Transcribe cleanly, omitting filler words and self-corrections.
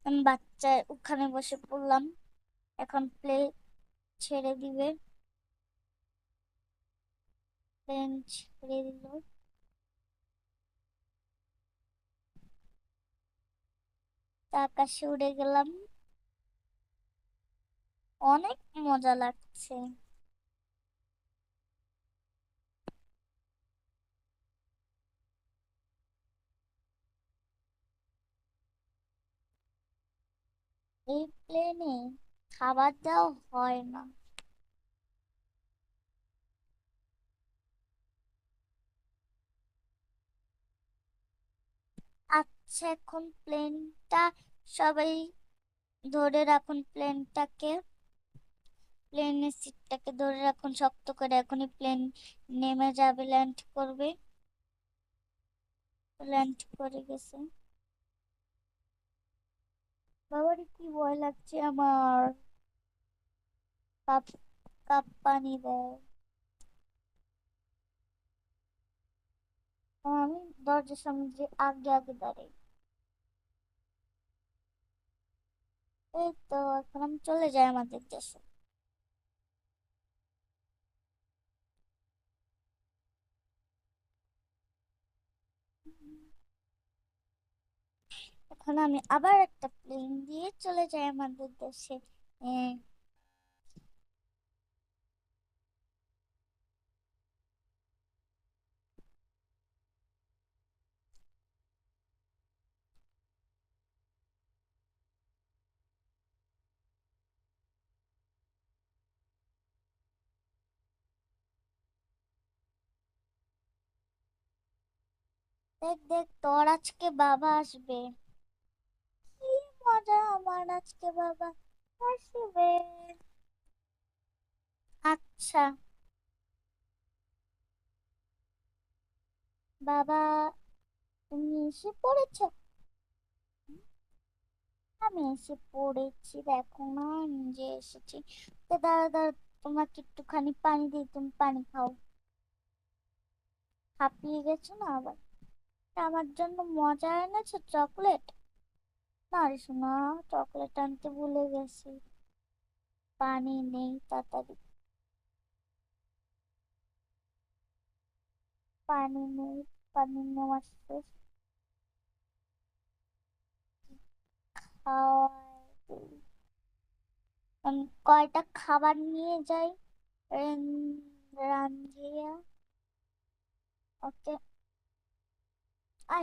আমি বাচ্চা ওখানে বসে পড়লাম। এখন প্লে ছেড়ে দিবে। প্লেন ছেড়ে দিল। তা আকাশে উড়ে গেলাম। অনেক মজা লাগছে। এই প্লেনে খাবার দাও হয় না। আচ্ছা, এখন প্লেনটা সবাই ধরে রাখুন প্লেনটাকে। প্লেনের সিটটাকে ধরে রাখুন শক্ত করে, এখনই প্লেন নেমে যাবে, ল্যান্ড করবে। ল্যান্ড করে গেছে। বাবারে কি ভয় লাগছে আমার। কাপ কাপ পানি দেয়। আমি দরজার সামনে যে আগে আগে দাঁড়াই। এই তো এখন আমি চলে যাই আমাদের দেশে। এখন আমি আবার একটা প্লেন দিয়ে চলে যাই আমাদের দেশে। হ্যাঁ। দেখ দেখ, তোর আজকে বাবা আসবে। কি মজা, আমার আজকে বাবা আসবে। আচ্ছা, বাবা তুমি এসে পড়েছো। আমি এসে পড়েছি, দেখো না আমি যে এসেছি। তো দাঁড়া দাঁড়া, তোমাকে একটুখানি পানি দিই, তুমি পানি খাও। হাঁপিয়ে গেছো না আবার। আমার জন্য মজা এনেছো চকলেট। না রে শোনা, চকলেট আনতে ভুলে গেছি। পানি নেই তাড়াতাড়ি। পানি নেই। পানি নেওয়া শেষ। খাওয়াই দিই। কয়টা খাবার নিয়ে যাই। রান্ধিয়া। ওকে।